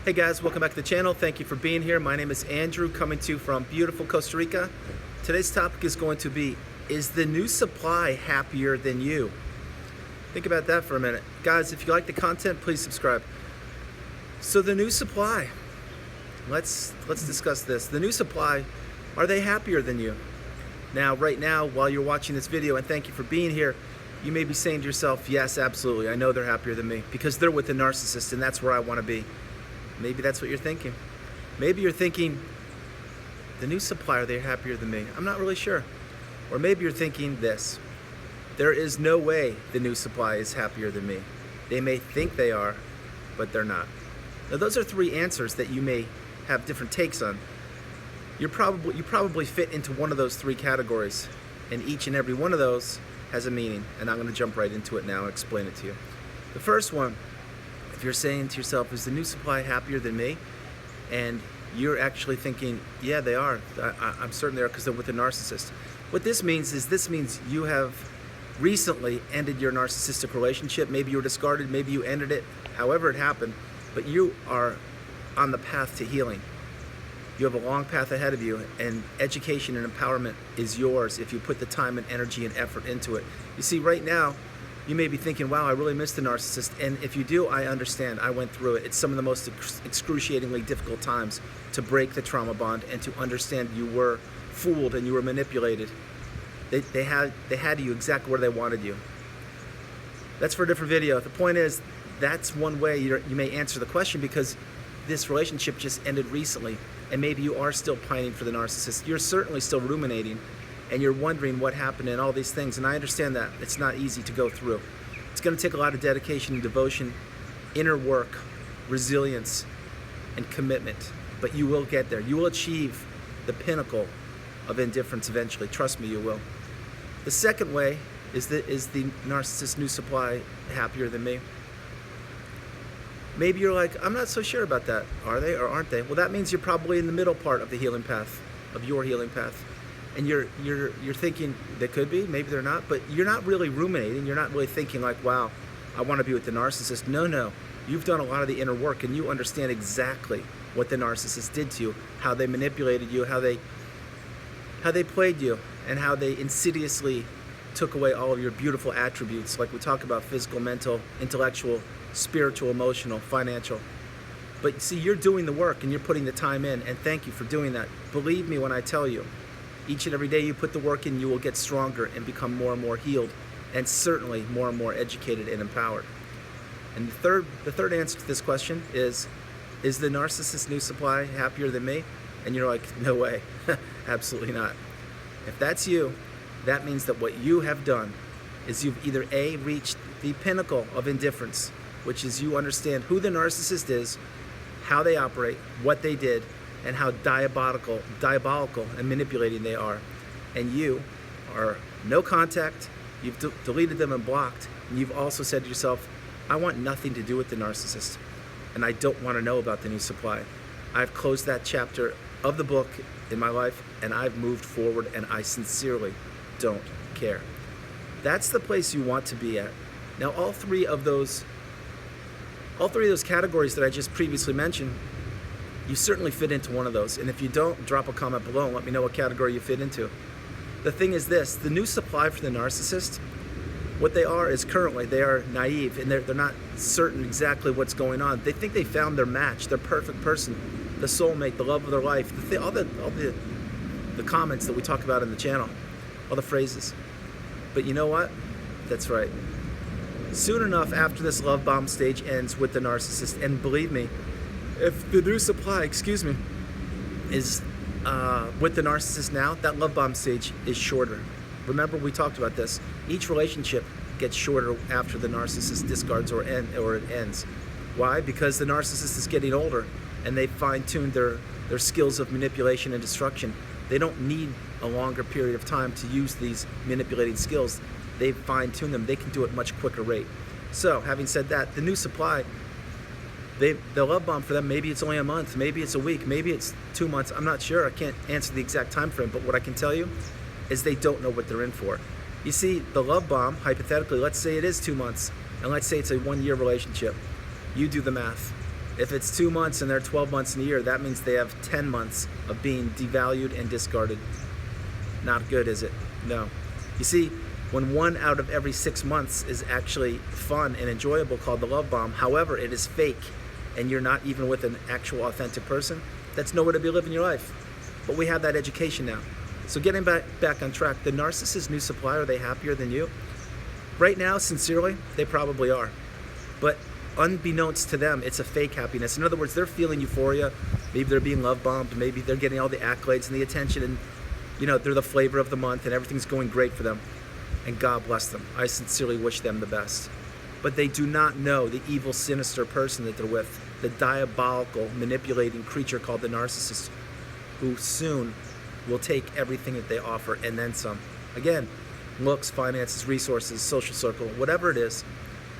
Hey guys, welcome back to the channel. Thank you for being here. My name is Andrew, coming to you from beautiful Costa Rica. Today's topic is going to be, is the new supply happier than you? Think about that for a minute. Guys, if you like the content, please subscribe. So the new supply, let's discuss this. The new supply, are they happier than you? Now, right now, while you're watching this video, and thank you for being here, you may be saying to yourself, yes, absolutely, I know they're happier than me because they're with a narcissist and that's where I want to be. Maybe that's what you're thinking. Maybe you're thinking, the new supply, are they happier than me? I'm not really sure. Or maybe you're thinking this, there is no way the new supply is happier than me. They may think they are, but they're not. Now those are three answers that you may have different takes on. You probably fit into one of those three categories, and each and every one of those has a meaning, and I'm going to jump right into it now and explain it to you. The first one, if you're saying to yourself, is the new supply happier than me? And you're actually thinking, yeah, they are. I'm certain they are because they're with a narcissist. What this means is you have recently ended your narcissistic relationship. Maybe you were discarded, maybe you ended it, however it happened, but you are on the path to healing. You have a long path ahead of you, and education and empowerment is yours if you put the time and energy and effort into it. You see, right now, you may be thinking, wow, I really miss the narcissist. And if you do, I understand. I went through it. It's some of the most excruciatingly difficult times to break the trauma bond and to understand you were fooled and you were manipulated. They had you exactly where they wanted you. That's for a different video. The point is, that's one way you may answer the question, because this relationship just ended recently and maybe you are still pining for the narcissist. You're certainly still ruminating and you're wondering what happened and all these things, and I understand that. It's not easy to go through. It's going to take a lot of dedication and devotion, inner work, resilience, and commitment, but you will get there. You will achieve the pinnacle of indifference eventually. Trust me, you will. The second way is the narcissist new supply happier than me? Maybe you're like, I'm not so sure about that. Are they or aren't they? Well, that means you're probably in the middle part of the healing path, of your healing path. And you're thinking they could be, maybe they're not, but you're not really ruminating. You're not really thinking like, wow, I want to be with the narcissist. No. You've done a lot of the inner work and you understand exactly what the narcissist did to you, how they manipulated you, how they played you, and how they insidiously took away all of your beautiful attributes, like we talk about: physical, mental, intellectual, spiritual, emotional, financial. But see, you're doing the work and you're putting the time in, and thank you for doing that. Believe me when I tell you, each and every day you put the work in, you will get stronger and become more and more healed, and certainly more and more educated and empowered. And the third answer to this question is the narcissist new supply happier than me? And you're like, no way, absolutely not. If that's you, that means that what you have done is you've either A, reached the pinnacle of indifference, which is you understand who the narcissist is, how they operate, what they did, and how diabolical and manipulating they are. And you are no contact, you've deleted them and blocked, and you've also said to yourself, I want nothing to do with the narcissist, and I don't want to know about the new supply. I've closed that chapter of the book in my life, and I've moved forward, and I sincerely don't care. That's the place you want to be at. Now, all three of those categories that I just previously mentioned, you certainly fit into one of those. And if you don't, drop a comment below and let me know what category you fit into. The thing is this, the new supply for the narcissist, what they are is currently, they are naive and they're not certain exactly what's going on. They think they found their match, their perfect person, the soulmate, the love of their life, all the comments that we talk about in the channel, all the phrases. But you know what? That's right. Soon enough, after this love bomb stage ends with the narcissist, and believe me, if the new supply, is with the narcissist now, that love bomb stage is shorter. Remember, we talked about this. Each relationship gets shorter after the narcissist discards or it ends. Why? Because the narcissist is getting older and they've fine-tuned their skills of manipulation and destruction. They don't need a longer period of time to use these manipulating skills. They've fine-tuned them. They can do it much quicker rate. So, having said that, the new supply, the love bomb for them, maybe it's only a month, maybe it's a week, maybe it's 2 months. I'm not sure. I can't answer the exact time frame, but what I can tell you is they don't know what they're in for. You see, the love bomb, hypothetically, let's say it is 2 months, and let's say it's a 1-year relationship. You do the math. If it's 2 months and they're 12 months in a year, that means they have 10 months of being devalued and discarded. Not good, is it? No. You see, when 1 out of every 6 months is actually fun and enjoyable, called the love bomb, however, it is fake, and you're not even with an actual authentic person, that's no way to be living your life. But we have that education now. So getting back on track, the narcissist's new supply, are they happier than you? Right now, sincerely, they probably are. But unbeknownst to them, it's a fake happiness. In other words, they're feeling euphoria. Maybe they're being love bombed. Maybe they're getting all the accolades and the attention, and they're the flavor of the month and everything's going great for them. And God bless them. I sincerely wish them the best. But they do not know the evil, sinister person that they're with, the diabolical, manipulating creature called the narcissist, who soon will take everything that they offer and then some. Again, looks, finances, resources, social circle, whatever it is.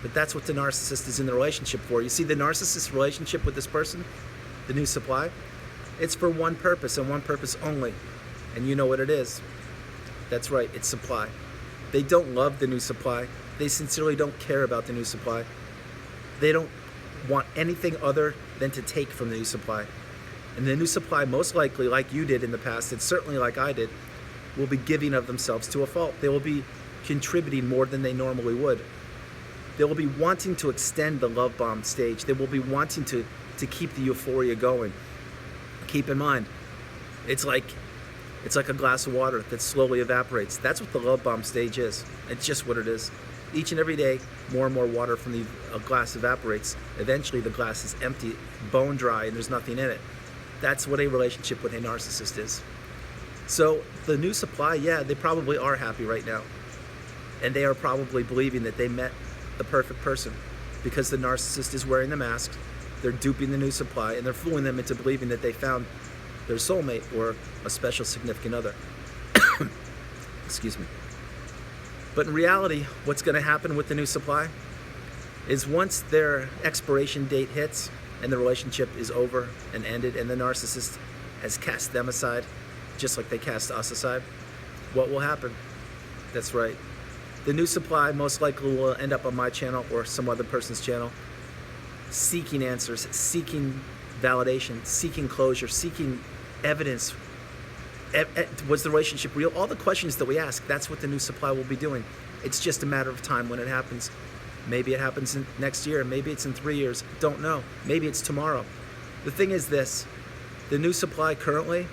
But that's what the narcissist is in the relationship for. You see, the narcissist's relationship with this person, the new supply, it's for one purpose and one purpose only. And you know what it is. That's right, it's supply. They don't love the new supply. They sincerely don't care about the new supply. They don't want anything other than to take from the new supply. And the new supply, most likely, like you did in the past, and certainly like I did, will be giving of themselves to a fault. They will be contributing more than they normally would. They will be wanting to extend the love bomb stage. They will be wanting to keep the euphoria going. Keep in mind, it's like a glass of water that slowly evaporates. That's what the love bomb stage is. It's just what it is. Each and every day, more and more water from the glass evaporates. Eventually, the glass is empty, bone dry, and there's nothing in it. That's what a relationship with a narcissist is. So the new supply, yeah, they probably are happy right now. And they are probably believing that they met the perfect person because the narcissist is wearing the mask. They're duping the new supply, and they're fooling them into believing that they found their soulmate or a special significant other. Excuse me. But in reality, what's going to happen with the new supply is once their expiration date hits and the relationship is over and ended and the narcissist has cast them aside, just like they cast us aside, what will happen? That's right. The new supply most likely will end up on my channel or some other person's channel, seeking answers, seeking validation, seeking closure, seeking evidence. Was the relationship real? All the questions that we ask, that's what the new supply will be doing. It's just a matter of time when it happens. Maybe it happens next year. Maybe it's in 3 years. Don't know. Maybe it's tomorrow. The thing is this, the new supply currently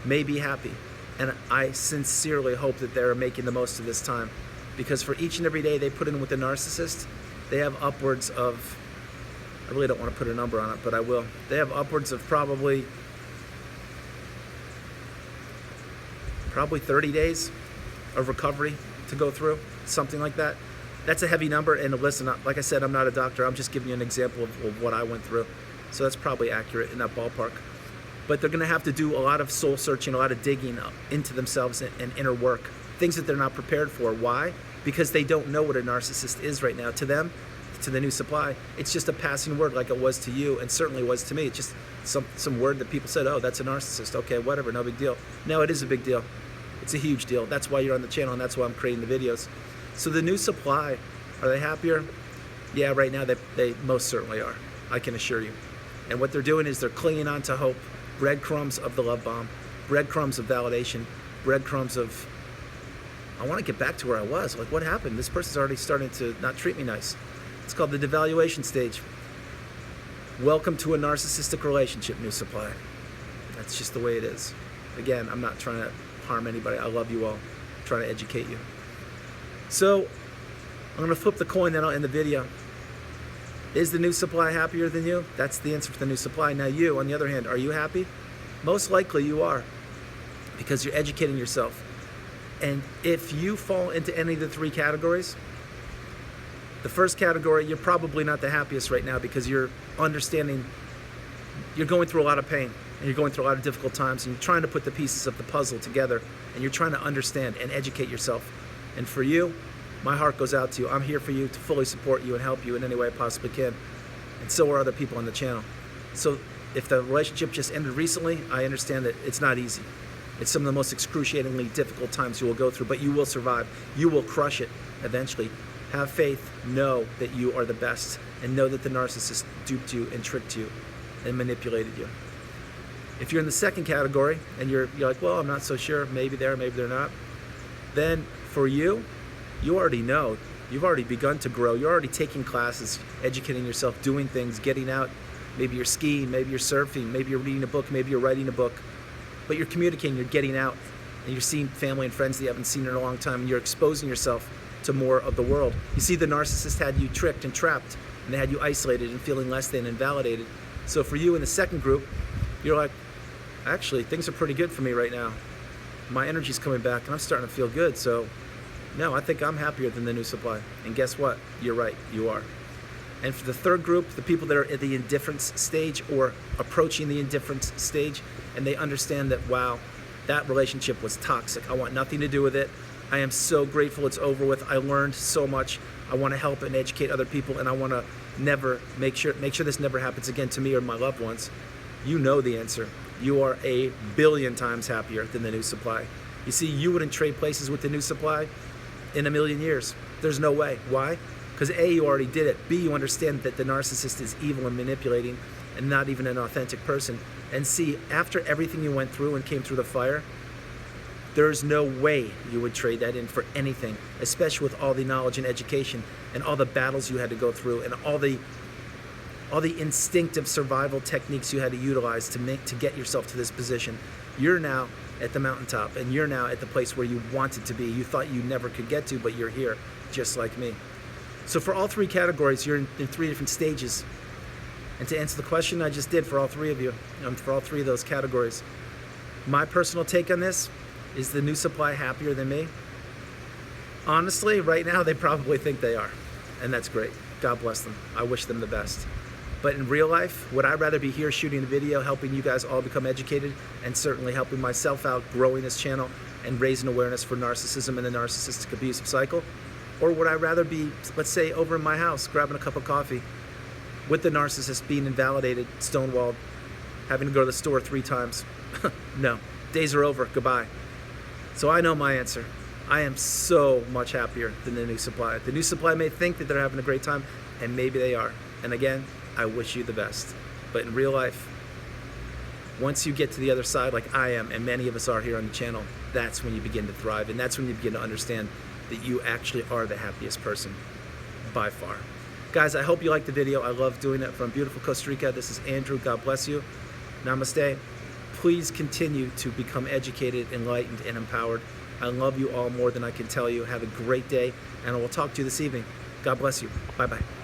may be happy. And I sincerely hope that they're making the most of this time. Because for each and every day they put in with the narcissist, they have upwards of, I really don't want to put a number on it, but I will. They have upwards of probably 30 days of recovery to go through, something like that. That's a heavy number, and listen, like I said, I'm not a doctor. I'm just giving you an example of what I went through. So that's probably accurate in that ballpark. But they're gonna have to do a lot of soul searching, a lot of digging into themselves and inner work, things that they're not prepared for. Why? Because they don't know what a narcissist is right now. To them, to the new supply, it's just a passing word like it was to you, and certainly was to me. It's just some word that people said, oh, that's a narcissist. Okay, whatever, no big deal. No, it is a big deal. It's a huge deal. That's why you're on the channel, and that's why I'm creating the videos. So the new supply, are they happier? Yeah, right now they most certainly are. I can assure you. And what they're doing is they're clinging on to hope, breadcrumbs of the love bomb, breadcrumbs of validation, breadcrumbs of, I want to get back to where I was. Like, what happened? This person's already starting to not treat me nice. It's called the devaluation stage. Welcome to a narcissistic relationship, new supply. That's just the way it is. Again, I'm not trying to harm anybody. I love you all. I'm trying to educate you. So I'm going to flip the coin, then I'll end the video. Is the new supply happier than you? That's the answer for the new supply. Now you, on the other hand, are you happy? Most likely you are, because you're educating yourself. And if you fall into any of the 3 categories, the first category, you're probably not the happiest right now because you're understanding, you're going through a lot of pain and you're going through a lot of difficult times and you're trying to put the pieces of the puzzle together and you're trying to understand and educate yourself. And for you, my heart goes out to you. I'm here for you to fully support you and help you in any way I possibly can. And so are other people on the channel. So if the relationship just ended recently, I understand that it's not easy. It's some of the most excruciatingly difficult times you will go through, but you will survive. You will crush it eventually. Have faith. Know that you are the best and know that the narcissist duped you and tricked you and manipulated you. If you're in the second category and you're like, well, I'm not so sure, maybe they're not, then for you, you already know. You've already begun to grow. You're already taking classes, educating yourself, doing things, getting out. Maybe you're skiing, maybe you're surfing, maybe you're reading a book, maybe you're writing a book. But you're communicating, you're getting out, and you're seeing family and friends that you haven't seen in a long time, and you're exposing yourself to more of the world. You see, the narcissist had you tricked and trapped, and they had you isolated and feeling less than and validated. So for you in the second group, you're like, actually, things are pretty good for me right now. My energy's coming back, and I'm starting to feel good, so no, I think I'm happier than the new supply. And guess what? You're right, you are. And for the third group, the people that are at the indifference stage or approaching the indifference stage, and they understand that, wow, that relationship was toxic. I want nothing to do with it. I am so grateful it's over with. I learned so much. I want to help and educate other people, and I want to never make sure this never happens again to me or my loved ones. You know the answer. You are a billion times happier than the new supply. You see, you wouldn't trade places with the new supply in a million years. There's no way. Why? Because A, you already did it. B, you understand that the narcissist is evil and manipulating and not even an authentic person. And C, after everything you went through and came through the fire, there's no way you would trade that in for anything, especially with all the knowledge and education and all the battles you had to go through and all the instinctive survival techniques you had to utilize to get yourself to this position. You're now at the mountaintop, and you're now at the place where you wanted to be. You thought you never could get to, but you're here, just like me. So for all three categories, you're in three different stages. And to answer the question I just did for all three of you, for all three of those categories, my personal take on this is the new supply happier than me? Honestly, right now, they probably think they are. And that's great. God bless them. I wish them the best. But in real life, would I rather be here shooting a video, helping you guys all become educated, and certainly helping myself out, growing this channel, and raising awareness for narcissism and the narcissistic abusive cycle? Or would I rather be, let's say, over in my house, grabbing a cup of coffee, with the narcissist being invalidated, stonewalled, having to go to the store 3 times? No, days are over, goodbye. So I know my answer. I am so much happier than the new supply. The new supply may think that they're having a great time, and maybe they are. And again, I wish you the best. But in real life, once you get to the other side like I am, and many of us are here on the channel, that's when you begin to thrive, and that's when you begin to understand that you actually are the happiest person by far. Guys, I hope you liked the video. I love doing it from beautiful Costa Rica. This is Andrew. God bless you. Namaste. Please continue to become educated, enlightened, and empowered. I love you all more than I can tell you. Have a great day, and I will talk to you this evening. God bless you. Bye-bye.